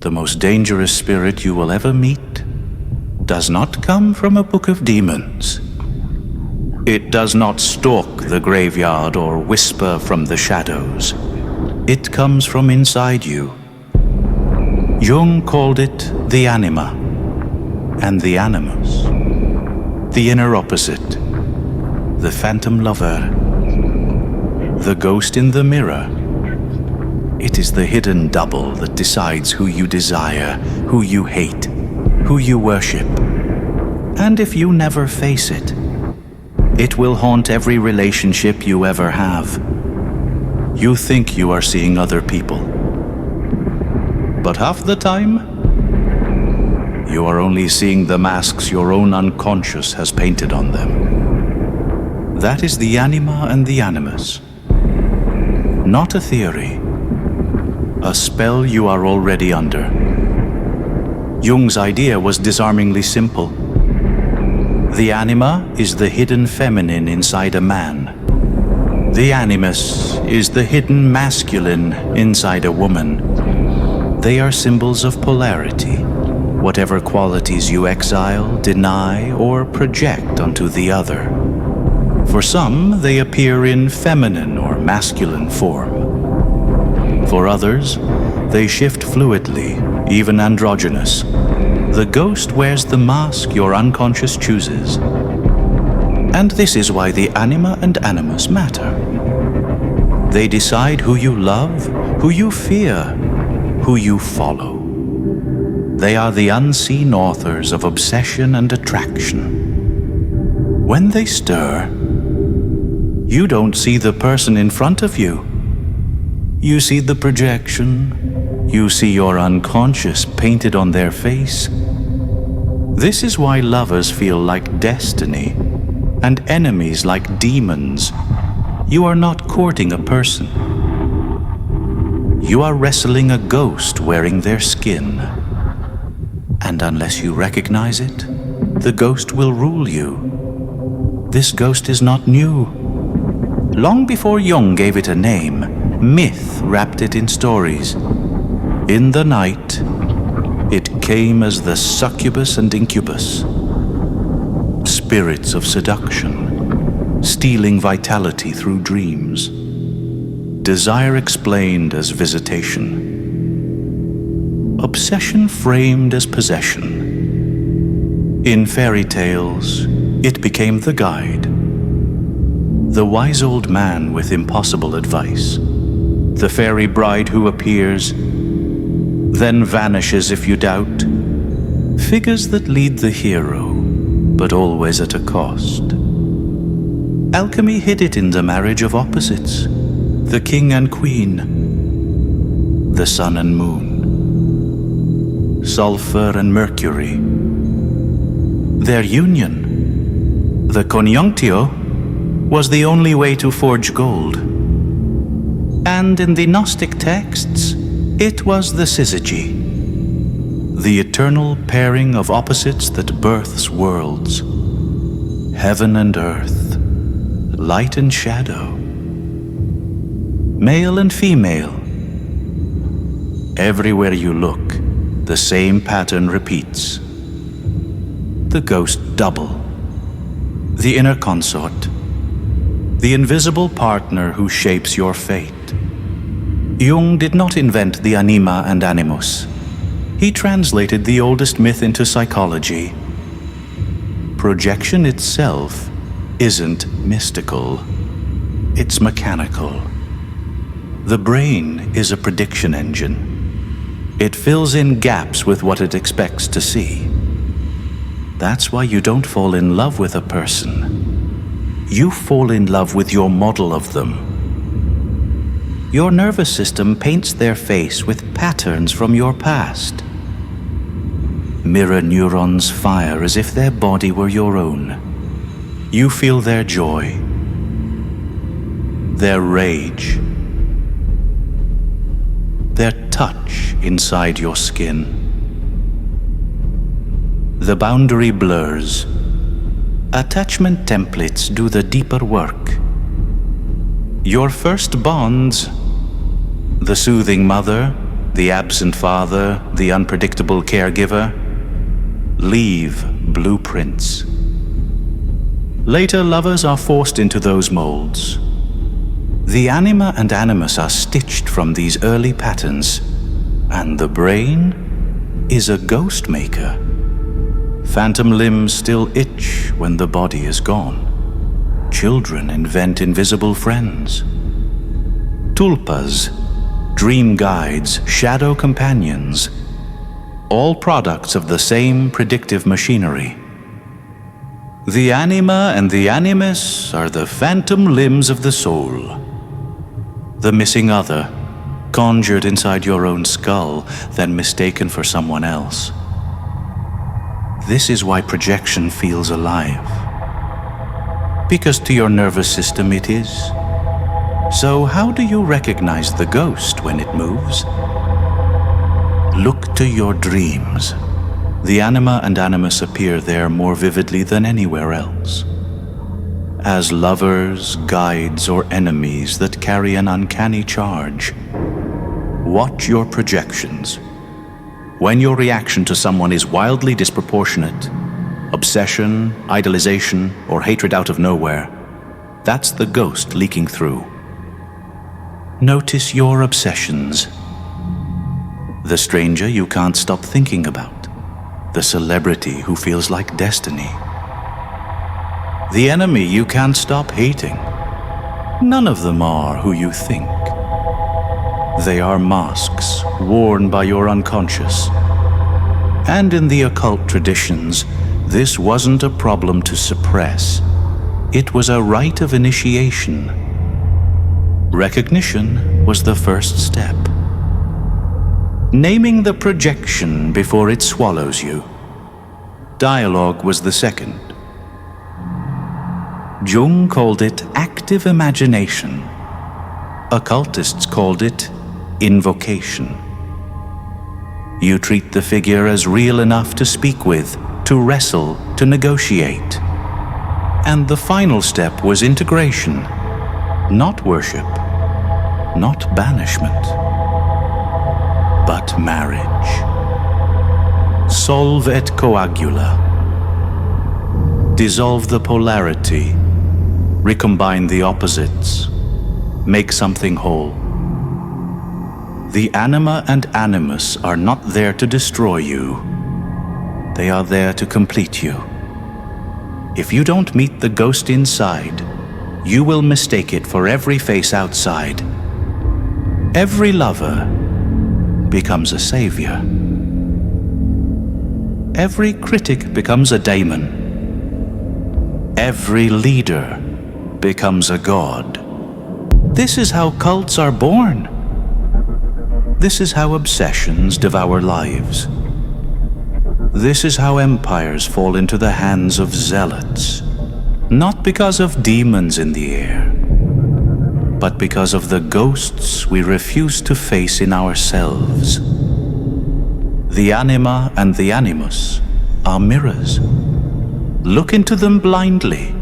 The most dangerous spirit you will ever meet does not come from a book of demons. It does not stalk the graveyard or whisper from the shadows. It comes from inside you. Jung called it the Anima and the Animus, the inner opposite, the phantom lover, the ghost in the mirror. It is the hidden double that decides who you desire, who you hate, who you worship. And if you never face it, it will haunt every relationship you ever have. You think you are seeing other people, but half the time, you are only seeing the masks your own unconscious has painted on them. That is the Anima and the Animus. Not a theory. A spell you are already under. Jung's idea was disarmingly simple. The Anima is the hidden feminine inside a man. The Animus is the hidden masculine inside a woman. They are symbols of polarity, whatever qualities you exile, deny, or project onto the other. For some, they appear in feminine or masculine form. For others, they shift fluidly, even androgynous. The ghost wears the mask your unconscious chooses. And this is why the Anima and Animus matter. They decide who you love, who you fear, who you follow. They are the unseen authors of obsession and attraction. When they stir, you don't see the person in front of you. You see the projection. You see your unconscious painted on their face. This is why lovers feel like destiny and enemies like demons. You are not courting a person. You are wrestling a ghost wearing their skin. And unless you recognize it, the ghost will rule you. This ghost is not new. Long before Jung gave it a name, myth wrapped it in stories. In the night, it came as the succubus and incubus, spirits of seduction, stealing vitality through dreams. Desire explained as visitation. Obsession framed as possession. In fairy tales, it became the guide. The wise old man with impossible advice. The fairy bride who appears, then vanishes if you doubt. Figures that lead the hero, but always at a cost. Alchemy hid it in the marriage of opposites. The king and queen. The sun and moon. Sulfur and mercury. Their union, the conjunctio, was the only way to forge gold. And in the Gnostic texts, it was the syzygy, the eternal pairing of opposites that births worlds, heaven and earth, light and shadow, male and female. Everywhere you look, the same pattern repeats. The ghost double, the inner consort, the invisible partner who shapes your fate. Jung did not invent the Anima and Animus. He translated the oldest myth into psychology. Projection itself isn't mystical, it's mechanical. The brain is a prediction engine. It fills in gaps with what it expects to see. That's why you don't fall in love with a person. You fall in love with your model of them. Your nervous system paints their face with patterns from your past. Mirror neurons fire as if their body were your own. You feel their joy, their rage, their touch inside your skin. The boundary blurs. Attachment templates do the deeper work. Your first bonds, the soothing mother, the absent father, the unpredictable caregiver, leave blueprints. Later, lovers are forced into those molds. The anima and animus are stitched from these early patterns, and the brain is a ghost maker. Phantom limbs still itch when the body is gone. Children invent invisible friends. Tulpas, dream guides, shadow companions, all products of the same predictive machinery. The anima and the animus are the phantom limbs of the soul. The missing other, conjured inside your own skull, then mistaken for someone else. This is why projection feels alive. Because to your nervous system it is. So how do you recognize the ghost when it moves? Look to your dreams. The anima and animus appear there more vividly than anywhere else. As lovers, guides, or enemies that carry an uncanny charge. Watch your projections. When your reaction to someone is wildly disproportionate, obsession, idolization, or hatred out of nowhere, that's the ghost leaking through. Notice your obsessions. The stranger you can't stop thinking about. The celebrity who feels like destiny. The enemy you can't stop hating. None of them are who you think. They are masks worn by your unconscious. And in the occult traditions, this wasn't a problem to suppress. It was a rite of initiation. Recognition was the first step. Naming the projection before it swallows you. Dialogue was the second. Jung called it active imagination. Occultists called it invocation. You treat the figure as real enough to speak with, to wrestle, to negotiate. And the final step was integration, not worship, not banishment, but marriage. Solve et coagula. Dissolve the polarity, recombine the opposites, make something whole. The anima and animus are not there to destroy you. They are there to complete you. If you don't meet the ghost inside, you will mistake it for every face outside. Every lover becomes a savior. Every critic becomes a daemon. Every leader becomes a god. This is how cults are born. This is how obsessions devour lives. This is how empires fall into the hands of zealots, not because of demons in the air, but because of the ghosts we refuse to face in ourselves. The anima and the animus are mirrors. Look into them blindly,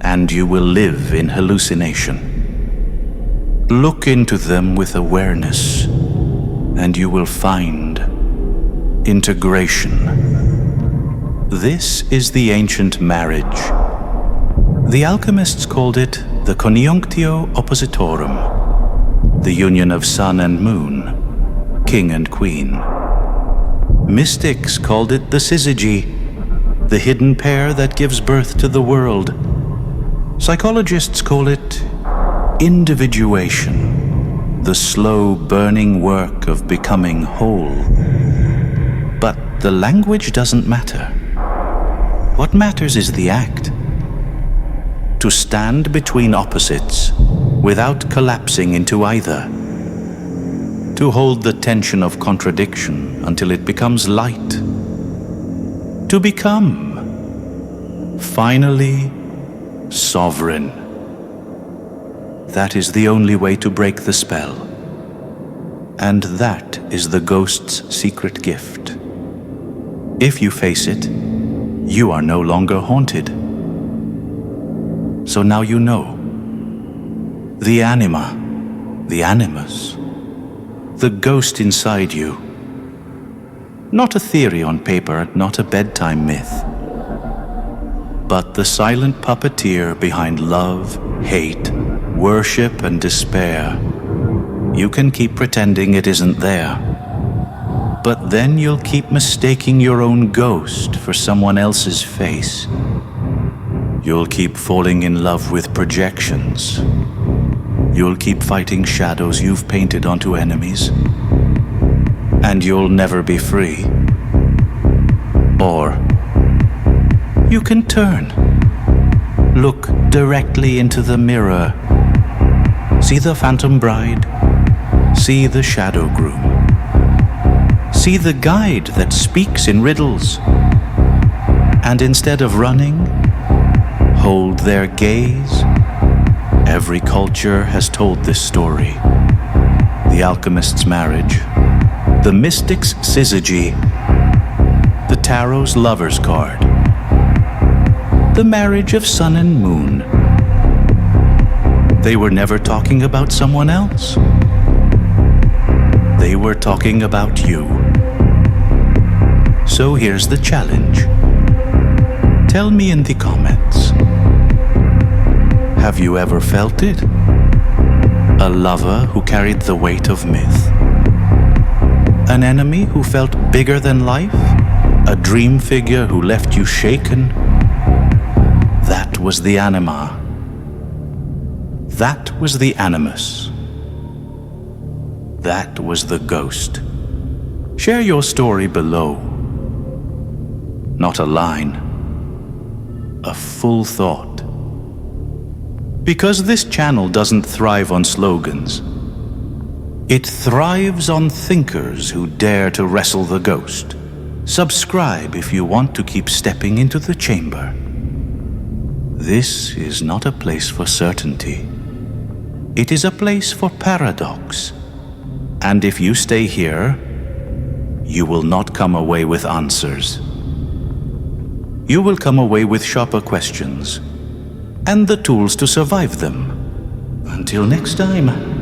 and you will live in hallucination. Look into them with awareness, and you will find integration. This is the ancient marriage. The alchemists called it the conjunctio oppositorum, the union of sun and moon, king and queen. Mystics called it the syzygy, the hidden pair that gives birth to the world. Psychologists call it individuation, the slow burning work of becoming whole. But the language doesn't matter. What matters is the act. To stand between opposites without collapsing into either. To hold the tension of contradiction until it becomes light. To become, finally, sovereign. That is the only way to break the spell. And that is the ghost's secret gift. If you face it, you are no longer haunted. So now you know. The anima, the animus, the ghost inside you. Not a theory on paper, not a bedtime myth, but the silent puppeteer behind love, hate, worship, and despair. You can keep pretending it isn't there, but then you'll keep mistaking your own ghost for someone else's face. You'll keep falling in love with projections. You'll keep fighting shadows you've painted onto enemies. And you'll never be free. Or you can turn. Look directly into the mirror. See the phantom bride. See the shadow groom. See the guide that speaks in riddles. And instead of running, hold their gaze. Every culture has told this story. The alchemist's marriage, the mystic's syzygy, the tarot's lover's card, the marriage of sun and moon. They were never talking about someone else. They were talking about you. So here's the challenge. Tell me in the comments. Have you ever felt it? A lover who carried the weight of myth? An enemy who felt bigger than life? A dream figure who left you shaken? That was the Anima. That was the Animus. That was the ghost. Share your story below. Not a line, a full thought. Because this channel doesn't thrive on slogans. It thrives on thinkers who dare to wrestle the ghost. Subscribe if you want to keep stepping into the chamber. This is not a place for certainty. It is a place for paradox. And if you stay here, you will not come away with answers. You will come away with sharper questions and the tools to survive them. Until next time.